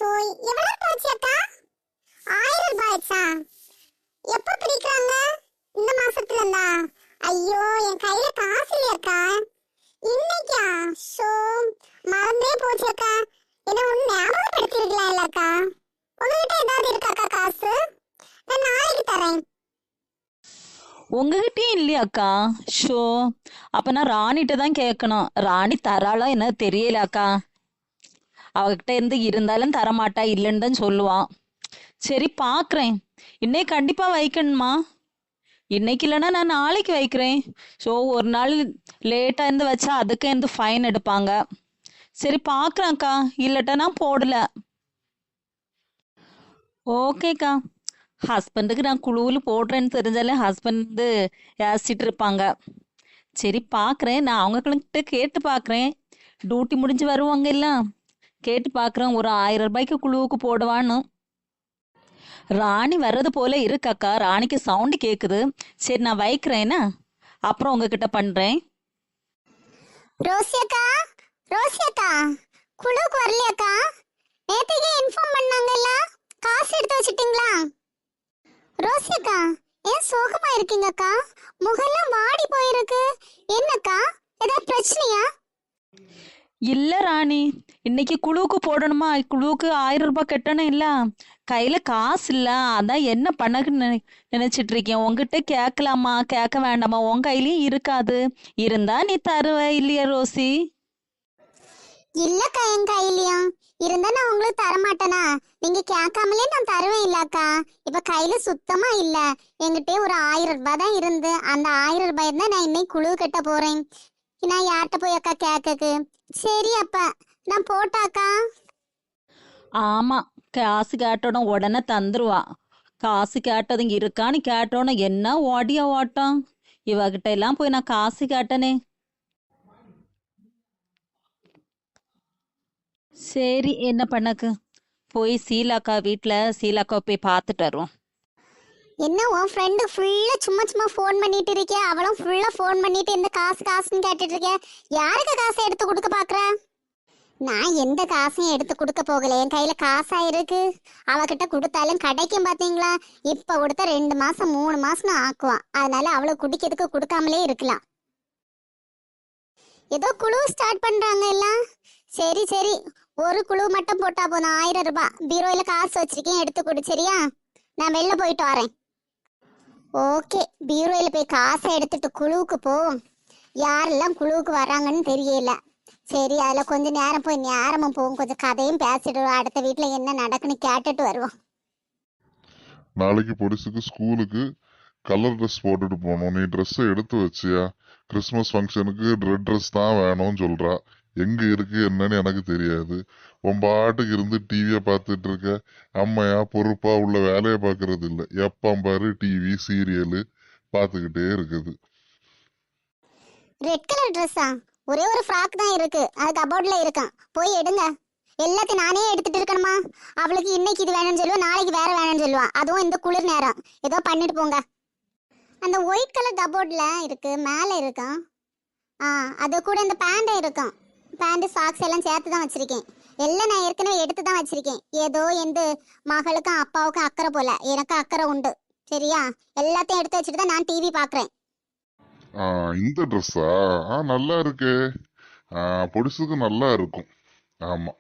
So எவ்வளவு போச்சு அக்கா? 1000 ரூபாய் ஆச்சா? எப்ப பிடிக்கிறாங்க? இந்த மாசத்துல இருந்தா? ஐயோ என் கையில காசு இல்லையக்கா. இன்னைக்கா? சோ மறந்தே போச்சு அக்கா. என்ன ஒண்ணு ஞாபகப்படுத்திருக்கலாம் இல்லக்கா? உங்ககிட்ட ஏதாவது இருக்காக்கா காசு? நான் நாளைக்கு தரேன். உங்ககிட்டயும் இல்லையாக்கா? ஷோ, அப்ப நான் ராணிகிட்ட தான் கேட்கணும். ராணி தராளா என்ன தெரியலக்கா. அவகிட்ட இருந்து இருந்தாலும் தரமாட்டா, இல்லைன்னு தான் சொல்லுவான். சரி பார்க்குறேன். இன்னைக்கு கண்டிப்பா வைக்கணுமா? இன்னைக்கு இல்லைன்னா நான் நாளைக்கு வைக்கிறேன். ஸோ ஒரு நாள் லேட்டாக இருந்து வச்சா அதுக்கு இருந்து ஃபைன் எடுப்பாங்க. சரி பார்க்குறேன்க்கா, இல்லட்டா நான் போடல. ஓகேக்கா. ஹஸ்பண்டுக்கு நான் குழுவில் போடுறேன்னு தெரிஞ்சாலே ஹஸ்பண்ட் ஏசிட்டு இருப்பாங்க. சரி பார்க்குறேன், நான் அவங்கக்கிட்ட கேட்டு பார்க்குறேன். டியூட்டி முடிஞ்சு வருவாங்க இல்ல, கேட்டு பார்க்குறேன் ஒரு 1000 ரூபாய்க்கு குழுவுக்கு போடுவான்னு. ராணி வர்றது போல இருக்காக்கா, ராணிக்கு சவுண்டு கேட்குது. சரி நான் வைக்கிறேன்னா அப்புறம் உங்ககிட்ட பண்ணுறேன். ரோசியக்கா, ரோசியக்கா, குழுக்கு வரலையாக்கா? நேத்துக்கே இன்ஃபார்ம் பண்ணாங்கல்ல, காசு எடுத்து வச்சிட்டீங்களா? ரோசியக்கா, ஏன் சோகமா இருக்கீங்கக்கா? முகெல்லாம் வாடி போயிருக்கு. என்னக்கா, ஏதாவது பிரச்சனையா? இல்லை ராணி, இன்னைக்கு குழுவுக்கு போடணுமா? குழுவுக்கு 1000 ரூபாய் கட்டணும் இல்ல, கையில் காசு இல்லை. அதான் என்ன பண்ணக்குன்னு நினைச்சிட்டு இருக்கேன். உங்ககிட்ட கேட்கலாமா கேட்க வேண்டாமா? உன் கையிலயும் இருக்காது. இருந்தா நீ தருவ இல்லையா ரோசி? இல்லக்கா, என் கையிலயா இருந்தா நான் உங்களுக்கு தர மாட்டேனா? நீங்க கேட்காமலே நான் தருவேன் இல்லக்கா. இப்ப கையில சுத்தமா இல்ல. என்கிட்ட ஒரு 1000 ரூபாய் தான் இருந்து, அந்த 1000 ரூபாய் தான் நான் இன்னைக்கு குழு கட்ட போறேன். நான் யார்கிட்ட போய் அக்கா கேட்கக்கு? சரி அப்ப நான் போட்டாக்கா? ஆமா, காசு கேட்டோட உடனே தந்துருவா. காசு கேட்டதுங்க இருக்கான்னு கேட்டோன்னு என்ன ஓடியா ஓட்டம். இவகிட்ட எல்லாம் போய் நான் காசு கேட்டனே. சரி என்ன பண்ணக்கு, போய் சீலாக்கா வீட்டில் சீலாக்கா போய் பார்த்துட்டு வருவோம். என்ன உன் ஃப்ரெண்டு ஃபுல்லா சும்மா சும்மா ஃபோன் பண்ணிட்டு இருக்கே? அவளும் ஃபுல்லா ஃபோன் பண்ணிட்டு இந்த காசு காசுன்னு கேட்டுட்டு இருக்கே. யாருக்கு காசை எடுத்து கொடுக்க பாக்குற? நான் எந்த காசையும் எடுத்து கொடுக்க போகல. என் கையில காசா இருக்கு. அவகிட்ட கொடுத்தாலும் கிடைக்கும் பாத்தீங்களா? இப்ப கொடுத்தா 2 மாசம் 3 மாசம் ஆக்குவான். அதனால அவளுக்கு குடிக்கிறதுக்கு கொடுக்காமலே இருக்கலாம். ஏதோ குழு ஸ்டார்ட் பண்றாங்க எல்லாம். சரி சரி, ஒரு குழு மட்டும் போட்டா போதும். 1000 ரூபாய் பீரோயில காசு வச்சிருக்கேன், எடுத்து கொடு சரியா? நான் வெளில போயிட்டு வரேன். ஓகே, பீரோயில போய் காசை எடுத்துட்டு குழுவுக்கு போவோம். யாரெல்லாம் குழுவுக்கு வராங்கன்னு தெரியல. சரி, அதில் கொஞ்ச நேரம் போய் நேரமும் போவோம், கொஞ்சம் கதையும் பேசிட்டு அடுத்த வீட்டில் என்ன நடக்குன்னு கேட்டுட்டு வருவோம். நாளைக்கு பொடிசுக்கு ஸ்கூலுக்கு கலர் ட்ரெஸ் போட்டுட்டு போகணும். நீ ட்ரெஸ் எடுத்து வச்சியா? கிறிஸ்மஸ் ஃபங்க்ஷனுக்கு ரெட் ட்ரெஸ் தான் வேணும்னு சொல்றா. எங்க இருக்கு என்னன்னு எனக்கு தெரியாது. உன் பாட்டுக்கு இருந்து டிவியை பார்த்துட்டு இருக்க. அம்மையா பொறுப்பா உள்ள வேலையை பார்க்கறது இல்லை. எப்ப பாரு டிவி சீரியலு பார்த்துக்கிட்டே இருக்குது. ரெட் கலர் ட்ரெஸ்ஸா? ஒரே ஒரு ஃப்ராக் தான் இருக்கு, அது கபோர்ட்ல இருக்கான். போய் எடுங்க. எல்லாத்தையும் நானே எடுத்துட்டு இருக்கணுமா? அவளுக்கு இன்னைக்கு இது வேணும்னு சொல்லுவா, நாளைக்கு வேற வேணும்னு சொல்லுவா. அதுவும் இந்த குளிர் நேரம். ஏதோ பண்ணிட்டு போங்க. அந்த ஒயிட் கலர் கபோர்ட்ல இருக்கு, மேலே இருக்கும். அது கூட இந்த பேண்ட் இருக்கும். பேண்ட் சாக்ஸ் எல்லாம் சேர்த்து தான் வச்சிருக்கேன். எல்லாம் நான் ஏற்கனவே எடுத்து தான் வச்சிருக்கேன். ஏதோ எந்த மகளுக்கும் அப்பாவுக்கும் அக்கறை போல, எனக்கு அக்கறை உண்டு சரியா? எல்லாத்தையும் எடுத்து வச்சுட்டு தான் நான் டிவி பாக்குறேன். இந்த ட்ரெஸ்ஸா? நல்லா இருக்கே. பொடிசுக்கு நல்லா இருக்கும். ஆமா,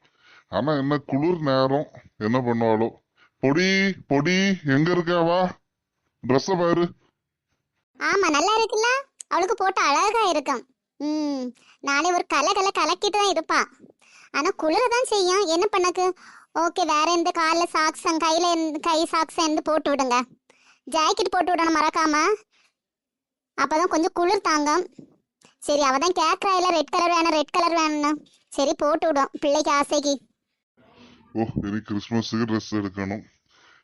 ஆனா என்ன குளிர் நேரம், என்ன பண்ணுவாளோ. பொடி பொடி எங்க இருக்காவா? ட்ரெஸ்ஸ பாரு. ஆமா, நல்லா இருக்குல்ல? அவளுக்கு போட்டு அழகா இருக்கும். நாளை ஒரு கலக்கிட்டு தான் இருப்பா. ஆனா குளிர தான் செய்யும், என்ன பண்ணக்கு? ஓகே, வேற எந்த காலில் சாக்ஸ் கையில கை சாக்ஸ் எந்த போட்டு விடுங்க. ஜாக்கெட் போட்டு விடணும் மறக்காம, அப்பதான் கொஞ்சம் குளிர் தாங்கும். சரி, அவதான் கேட்கறா இல்ல ரெட் கலர் வேணும் ரெட் கலர் வேணும்னு. சரி போட்டு விடும் பிள்ளைக்கு ஆசைக்கு. இனி கிறிஸ்மஸுக்கு ட்ரெஸ் எடுக்கணும்.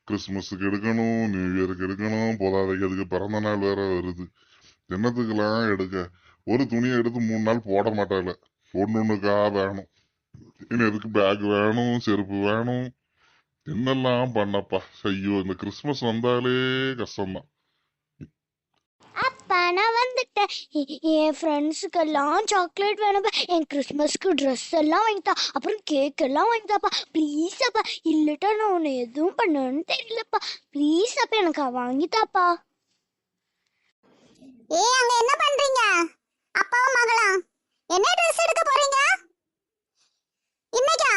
கிறிஸ்மஸுக்கு எடுக்கணும், நியூ இயருக்கு எடுக்கணும், போதாதைக்கு அதுக்கு பிறந்த நாள் வேற வருது. என்னத்துக்கெல்லாம் எடுக்க? ஒரு துணியை எடுத்து 3 நாள் போட மாட்டால. ஒண்ணுக்கா வேணும். இனி எதுக்கு பேக் வேணும், செருப்பு வேணும், என்னெல்லாம் பண்ணப்பா. ஐயோ, இந்த கிறிஸ்மஸ் வந்தாலே கஷ்டம்தான். அப்பா நான் வந்துட்டேன். என் ஃப்ரெண்ட்ஸுக்கெல்லாம் சாக்லேட் வேணும்ப்பா. என் கிறிஸ்மஸ்க்கு ட்ரெஸ் எல்லாம் வாங்கித்தா, அப்புறம் கேக் எல்லாம் வாங்கித்தாப்பா. ப்ளீஸ் அப்பா, இல்லட்டா நான் உன்னை எதுவும் பண்ணுன்னு தெரியலப்பா. ப்ளீஸ் அப்பா, எனக்கு வாங்கித்தாப்பா. ஏய், அங்க என்ன பண்றீங்க? அப்பாவும் மகளும் என்ன ட்ரெஸ் எடுக்க போறீங்க? இன்னைக்கா?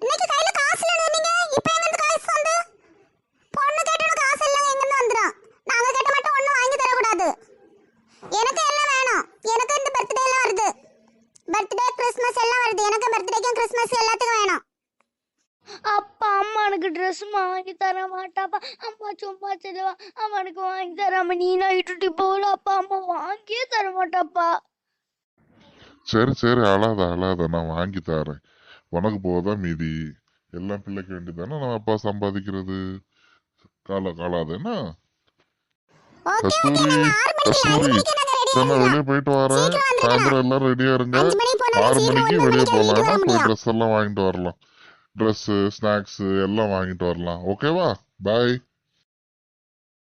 இன்னைக்கு கையில காசு இல்லைன்னு சொன்னீங்க. இப்போ எங்க இருந்து காசு வந்து? பொண்ணு கேட்டோம் காசு எல்லாம் எங்க இருந்து வந்துரும்? நாங்க கேட்ட மட்டும் ஒண்ணும் வாங்கி தர கூடாது. எனக்கு எல்லாம் வேணும். எனக்கு இந்த பர்த்டே எல்லாம் வருது. பர்த்டே கிறிஸ்மஸ் எல்லாம் வருது. எனக்கு பர்த்டேக்கும் கிறிஸ்மஸ் எல்லாத்துக்கும் வேணும். அப்பா, அம்மா எனக்கு ட்ரெஸ் வாங்கி தர மாட்டாப்பா. அம்மா சும்மா சொல்லுவா, அவனுக்கு வாங்கி தராம நீ நைட்டு போல. அப்பா அம்மா வாங்கியே தர மாட்டாப்பா. சரி சரி, அழாத நான் வாங்கி தரேன். உனக்கு போதான் மீதி எல்லாம் பிள்ளைக்கு வேண்டிதானே நம்ம அப்பா சம்பாதிக்கிறது. காலாது என்ன ஓகே, கஸ்தூரி நாங்க 6 மணிக்கு சரி, நான் வெளியே போயிட்டு வரேன். சாயந்தரம் எல்லாரும் ரெடியா இருங்க. 6 மணிக்கு வெளியே போலாம். போய் ட்ரெஸ் எல்லாம் வாங்கிட்டு வரலாம். ட்ரெஸ், ஸ்நாக்ஸ் எல்லாம் வாங்கிட்டு வரலாம். ஓகேவா? பாய்.